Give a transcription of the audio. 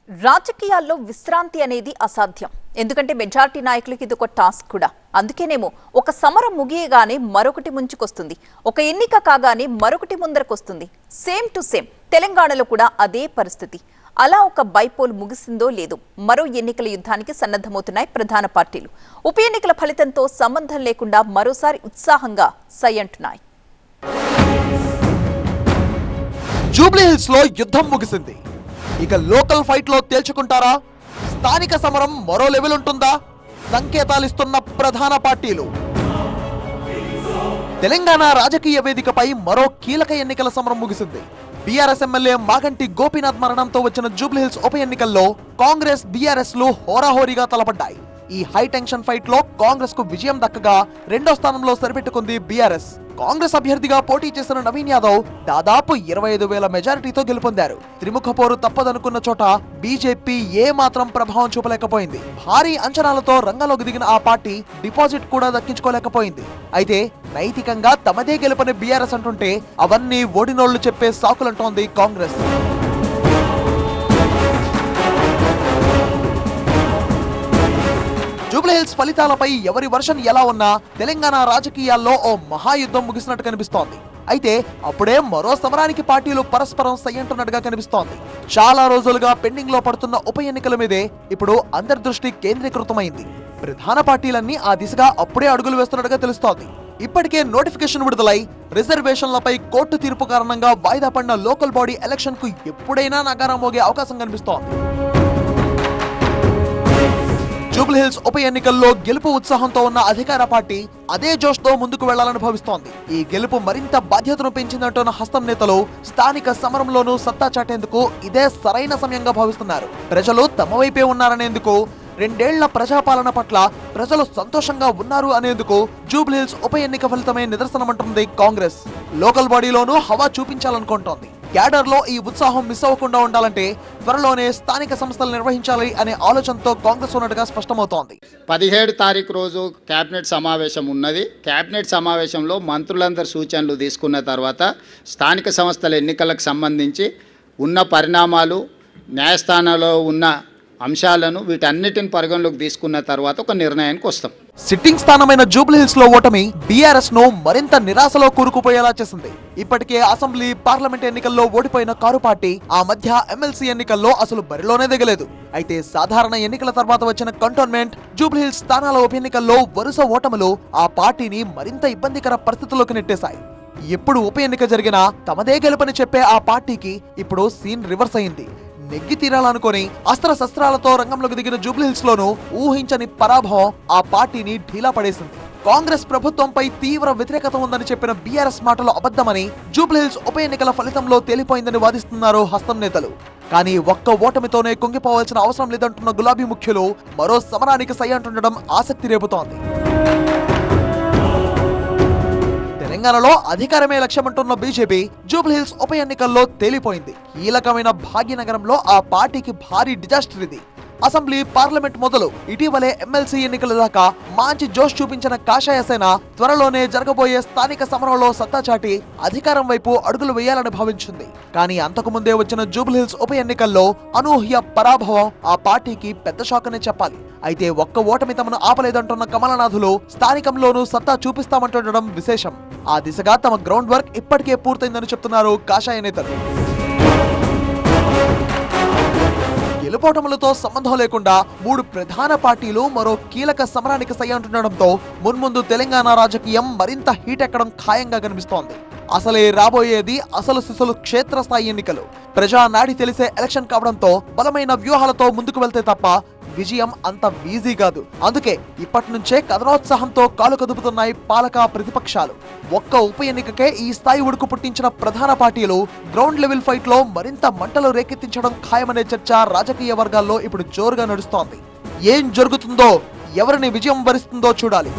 రాజకీయాల్లో విశ్రాంతి అనేది అసాధ్యం. ఎందుకంటే మెజారిటీ నాయకులకు ఇది ఒక టాస్క్ కూడా. అందుకేనేమో ఒక సమరం ముగియగానే మరొకటి ముంచుకొస్తుంది, ఒక ఎన్నిక కాగానే మరొకటి ముందరకొస్తుంది. సేమ్ టు సేమ్ తెలంగాణలో కూడా అదే పరిస్థితి. అలా ఒక బైపోల్ ముగిసిందో లేదో మరో ఎన్నికల యుద్ధానికి సన్నద్ధమవుతున్నాయి ప్రధాన పార్టీలు. ఉప ఎన్నికల ఫలితంతో సంబంధం లేకుండా మరోసారి ఉత్సాహంగా సై అంటున్నాయి. జూబ్లీహిల్స్ లో యుద్ధం ముగిసింది. ఇక లోకల్ ఫైట్ లో తేల్చుకుంటారా? స్థానిక సమరం మరో లెవెల్ ఉంటుందా? సంకేతాలు ఇస్తున్న ప్రధాన పార్టీలు. తెలంగాణ రాజకీయ వేదికపై మరో కీలక ఎన్నికల సమరం ముగిసింది. బీఆర్ఎస్ ఎమ్మెల్యే మాగంటి గోపీనాథ్ మరణంతో వచ్చిన జూబ్లీహిల్స్ ఉప ఎన్నికల్లో కాంగ్రెస్ బీఆర్ఎస్ లు హోరాహోరీగా తలపడ్డాయి. ఈ హై టెన్షన్ ఫైట్ లో కాంగ్రెస్ కు విజయం దక్కగా రెండో స్థానంలో సరిపెట్టుకుంది బీఆర్ఎస్. కాంగ్రెస్ అభ్యర్థిగా పోటీ చేసిన నవీన్ యాదవ్ దాదాపు 25,000 మెజారిటీతో గెలుపొందారు. త్రిముఖ పోరు తప్పదనుకున్న చోట బీజేపీ ఏ మాత్రం ప్రభావం చూపలేకపోయింది. భారీ అంచనాలతో రంగంలోకి దిగిన ఆ పార్టీ డిపాజిట్ కూడా దక్కించుకోలేకపోయింది. అయితే నైతికంగా తమదే గెలుపని బీఆర్ఎస్ అంటుంటే అవన్నీ ఓడినోళ్లు చెప్పే సాకులంటోంది కాంగ్రెస్. జూబ్లీహిల్స్ ఫలితాలపై ఎవరి వర్షన్ ఎలా ఉన్నా తెలంగాణ రాజకీయాల్లో ఓ మహాయుద్ధం ముగిసినట్టు కనిపిస్తోంది. అయితే అప్పుడే మరో సమరానికి పార్టీలు పరస్పరం సయ్యంటున్నట్టుగా కనిపిస్తోంది. చాలా రోజులుగా పెండింగ్ లో పడుతున్న ఉప ఎన్నికల మీదే ఇప్పుడు అందరి దృష్టి కేంద్రీకృతమైంది. ప్రధాన పార్టీలన్నీ ఆ దిశగా అప్పుడే అడుగులు వేస్తున్నట్టుగా తెలుస్తోంది. ఇప్పటికే నోటిఫికేషన్ విడుదలై రిజర్వేషన్లపై కోర్టు తీర్పు కారణంగా వాయిదా పడిన లోకల్ బాడీ ఎలక్షన్ కు ఎప్పుడైనా నగారా మోగే అవకాశం కనిపిస్తోంది. జూబ్లీహిల్స్ ఉప ఎన్నికల్లో గెలుపు ఉత్సాహంతో ఉన్న అధికార పార్టీ అదే జోష్తో ముందుకు వెళ్లాలని భావిస్తోంది. ఈ గెలుపు మరింత బాధ్యతను పెంచిందంటున్న హస్తం నేతలు స్థానిక సమరంలోనూ సత్తా చాటేందుకు ఇదే సరైన సమయంగా భావిస్తున్నారు. ప్రజలు తమ వైపే ఉన్నారనేందుకు, 2 ఏళ్ల ప్రజాపాలన పట్ల ప్రజలు సంతోషంగా ఉన్నారు అనేందుకు జూబ్లీహిల్స్ ఉప ఎన్నిక ఫలితమే నిదర్శనమంటుంది కాంగ్రెస్. లోకల్ బాడీలోనూ హవా చూపించాలనుకుంటోంది. క్యాడర్ లో ఈ ఉత్సాహం మిస్ అవ్వకుండా ఉండాలంటే త్వరలోనే స్థానిక సంస్థలు నిర్వహించాలి అనే ఆలోచనతో కాంగ్రెస్ ఉన్నట్టుగా స్పష్టమవుతోంది. 17 తారీఖు రోజు కేబినెట్ సమావేశం ఉన్నది. కేబినెట్ సమావేశంలో మంత్రులందరూ సూచనలు తీసుకున్న తర్వాత స్థానిక సంస్థల ఎన్నికలకు సంబంధించి ఉన్న పరిణామాలు, న్యాయస్థానంలో ఉన్న అంశాలను వీటన్నిటిని పరిగణలోకి తీసుకున్న తర్వాత ఒక నిర్ణయానికి వస్తాం. సిట్టింగ్ స్థానమైన జూబ్లీహిల్స్ లో ఓటమి బీఆర్ఎస్ ను మరింత నిరాశలో కూరుకుపోయేలా చేసింది. ఇప్పటికే అసెంబ్లీ, పార్లమెంట్ ఎన్నికల్లో ఓడిపోయిన కారు పార్టీ ఆ మధ్య ఎమ్మెల్సీ ఎన్నికల్లో అసలు బరిలోనే దిగలేదు. అయితే సాధారణ ఎన్నికల తర్వాత వచ్చిన కంటోన్మెంట్, జూబ్లీహిల్స్ స్థానాల ఉప ఎన్నికల్లో వరుస ఓటములు ఆ పార్టీని మరింత ఇబ్బందికర పరిస్థితుల్లోకి నెట్టేశాయి. ఎప్పుడు ఉప ఎన్నిక జరిగినా తమదే గెలుపని చెప్పే ఆ పార్టీకి ఇప్పుడు సీన్ రివర్స్ అయింది. నెగ్గి తీరాలనుకొని అస్త్రశస్త్రాలతో రంగంలోకి దిగిన జూబ్లీహిల్స్ లోనూ ఊహించని పరాభవం ఆ పార్టీని ఢీలా పడేసింది. కాంగ్రెస్ ప్రభుత్వంపై తీవ్ర వ్యతిరేకత ఉందని చెప్పిన బీఆర్ఎస్ మాటలు అబద్ధమని జూబ్లీహిల్స్ ఉప ఎన్నికల ఫలితంలో తేలిపోయిందని వాదిస్తున్నారు హస్తం నేతలు. కానీ ఒక్క ఓటమితోనే కుంగిపోవాల్సిన అవసరం లేదంటున్న గులాబీ ముఖ్యులు మరో సమరానికి సై అంటుండడం ఆసక్తి రేపుతోంది. తెలంగాణలో అధికారమే లక్ష్యమంటున్న బీజేపీ జూబ్లీహిల్స్ ఉప ఎన్నికల్లో తేలిపోయింది. కీలకమైన భాగ్యనగరంలో ఆ పార్టీకి భారీ డిజాస్టర్ ఇది. అసెంబ్లీ, పార్లమెంట్ మొదలు ఇటీవలే ఎమ్మెల్సీ ఎన్నికల దాకా మంచి జోష్ చూపించిన కాషాయ సేన త్వరలోనే జరగబోయే స్థానిక సమరంలో సత్తా చాటి అధికారం వైపు అడుగులు వేయాలని భావించింది. కానీ అంతకు ముందే వచ్చిన జూబ్లీహిల్స్ ఉప ఎన్నికల్లో అనూహ్య పరాభవం ఆ పార్టీకి పెద్ద షాక్ అనే చెప్పాలి. అయితే ఒక్క ఓటమి తమను ఆపలేదంటున్న కమలనాథులు స్థానికంలోనూ సత్తా చూపిస్తామంటుండడం విశేషం. ఆ దిశగా తమ గ్రౌండ్ వర్క్ ఇప్పటికే పూర్తయిందని చెప్తున్నారు కాషాయ నేతలు. గెలుపోటములతో సంబంధం లేకుండా 3 ప్రధాన పార్టీలు మరో కీలక సమరానికి సై అంటుండడంతో మున్ముందు తెలంగాణ రాజకీయం మరింత హీట్ ఎక్కడం ఖాయంగా కనిపిస్తోంది. అసలే రాబోయేది అసలు సిసలు క్షేత్రస్థాయి ఎన్నికలు. ప్రజా నాడి తెలిసే ఎలక్షన్ కావడంతో బలమైన వ్యూహాలతో ముందుకు వెళ్తే తప్ప విజయం అంత ఈజీ కాదు. అందుకే ఇప్పటి నుంచే కథనోత్సాహంతో కాలు కదుపుతున్నాయి పాలక ప్రతిపక్షాలు. ఒక్క ఉప ఎన్నికకే ఈ స్థాయి ఉడుకు పుట్టించిన ప్రధాన పార్టీలు గ్రౌండ్ లెవెల్ ఫైట్ లో మరింత మంటలు రేకెత్తించడం ఖాయమనే చర్చ రాజకీయ వర్గాల్లో ఇప్పుడు జోరుగా నడుస్తోంది. ఏం జరుగుతుందో, ఎవరిని విజయం వరిస్తుందో చూడాలి.